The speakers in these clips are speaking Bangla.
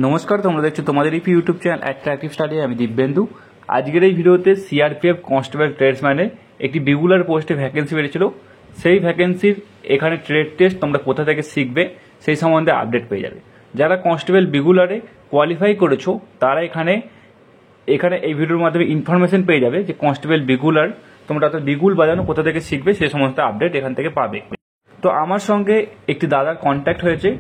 নমস্কার, তোমরা দেখছো তোমাদের এই ইউটিউব চ্যানেল অ্যাট্রাকটিভ স্টাডি। আমি দিব্যেন্দু। আজকের এই ভিডিওতে সিআরপিএফ কনস্টেবল ট্রেডসম্যানে একটি রেগুলার পোস্টে ভ্যাকেন্সি বেরিয়েছিল। সেই ভ্যাকেন্সির এখানে ট্রেড টেস্ট তোমরা কোথা থেকে শিখবে সেই সম্বন্ধে আপডেট পেয়ে যাবে। যারা কনস্টেবল রেগুলারে কোয়ালিফাই করেছো তারা এখানে এই ভিডিওর মাধ্যমে ইনফরমেশন পেয়ে যাবে যে কনস্টেবল রেগুলার তোমরা তো বিগুল বাজানো কোথা থেকে শিখবে সেই সমস্ত আপডেট এখান থেকে পাবে। তো আমার সঙ্গে একটি দাদার কন্ট্যাক্ট হয়েছে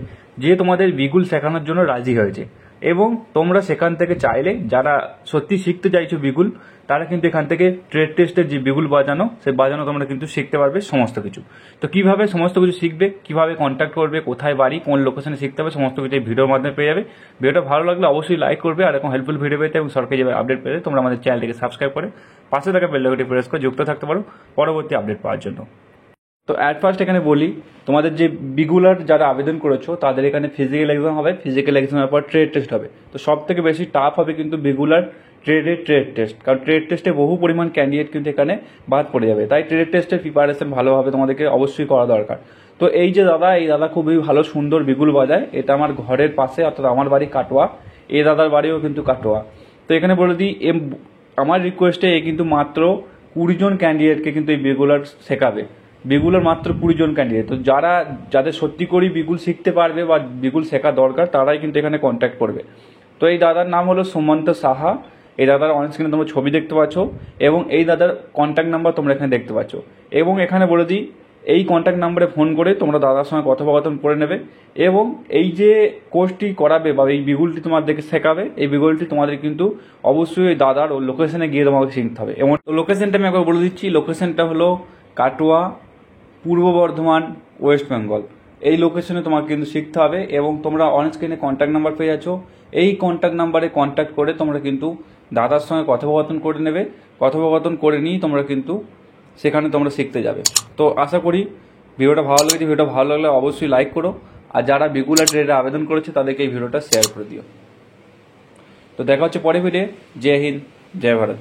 যে তোমাদের বিগুল শেখানোর জন্য রাজি হয়েছে, এবং তোমরা সেখান থেকে চাইলে যারা সত্যি শিখতে চাইছো বিগুল তারা কিন্তু এখান থেকে ট্রেড টেস্টের যে বিগুল বাজানো সেই বাজানো তোমরা কিন্তু শিখতে পারবে সমস্ত কিছু। তো কিভাবে সমস্ত কিছু শিখবে, কিভাবে কন্ট্যাক্ট করবে, কোথায় বাড়ি, কোন লোকেশনে শিখতে হবে, সমস্ত কিছু এই ভিডিওর মাধ্যমে পেয়ে যাবে। ভিডিওটা ভালো লাগলে অবশ্যই লাইক করবে, আর এরকম হেল্পফুল ভিডিও পেতে এবং সরকারি যেভাবে আপডেট পেতে তোমরা আমাদের চ্যানেলটিকে সাবস্ক্রাইব করে পাশে থাকা বেল আইকনটি প্রেস করে যুক্ত থাকতে পারো পরবর্তী আপডেট পাওয়ার জন্য। তো অ্যাট ফার্স্ট এখানে বলি, তোমাদের যে বিগুলার যারা আবেদন করেছো তাদের এখানে ফিজিক্যাল এক্সাম হবে, ফিজিক্যাল এক্সামের পর ট্রেড টেস্ট হবে। তো সব থেকে বেশি টাফ হবে কিন্তু বিগুলার ট্রেড টেস্ট, কারণ ট্রেড টেস্টে বহু পরিমাণ ক্যান্ডিডেট কিন্তু এখানে বাদ পড়ে যাবে। তাই ট্রেড টেস্টের প্রিপারেশন ভালোভাবে তোমাদেরকে অবশ্যই করা দরকার। তো এই দাদা খুবই ভালো সুন্দর বিগুল বাজায়, এটা আমার ঘরের পাশে, অর্থাৎ আমার বাড়ি কাটোয়া, এই দাদার বাড়িও কিন্তু কাটোয়া। তো এখানে বলে দিই, আমার রিকোয়েস্টে এ কিন্তু মাত্র 20 জন ক্যান্ডিডেটকে কিন্তু এই বিগুলার শেখাবে। বিগুলের মাত্র 20 জন ক্যান্ডিডেট। তো যাদের সত্যি করেই বিগুল শিখতে পারবে বা বিগুল শেখা দরকার তারাই কিন্তু এখানে কন্ট্যাক্ট করবে। তো এই দাদার নাম হলো সুমন্ত সাহা। এই দাদার অন স্ক্রিনে তোমরা ছবি দেখতে পাচ্ছ, এবং এই দাদার কন্ট্যাক্ট নাম্বার তোমরা এখানে দেখতে পাচ্ছ। এবং এখানে বলে দিই, এই কন্ট্যাক্ট নাম্বারে ফোন করে তোমরা দাদার সঙ্গে কথোপকথন করে নেবে, এবং এই যে কোর্সটি করাবে বা এই বিগুলটি তোমাদেরকে শেখাবে, এই বিগুলটি তোমাদের কিন্তু অবশ্যই ওই দাদার ও লোকেশনে গিয়ে তোমাকে শিখতে হবে। এবং লোকেশনটা আমি একবার বলে দিচ্ছি, লোকেশনটা হলো কাটোয়া, পূর্ব বর্ধমান, ওয়েস্ট বেঙ্গল। এই লোকেশনে তোমাকে কিন্তু শিখতে হবে, এবং তোমরা অন স্ক্রিনে কন্ট্যাক্ট নাম্বার পেয়ে যাচ্ছ। এই কন্ট্যাক্ট নাম্বারে কন্ট্যাক্ট করে তোমরা কিন্তু দাদার সঙ্গে কথোপকথন করে নেবে। কথোপকথন করে নিয়েই তোমরা কিন্তু সেখানে তোমরা শিখতে যাবে। তো আশা করি ভিডিওটা ভালো লেগেছে। ভিডিওটা ভালো লাগলে অবশ্যই লাইক করো, আর যারা বিগুলার ট্রেডে আবেদন করেছে তাদেরকে এই ভিডিওটা শেয়ার করে দিও। তো দেখা হচ্ছে পরে ভিডিও। জয় হিন্দ, জয় ভারত।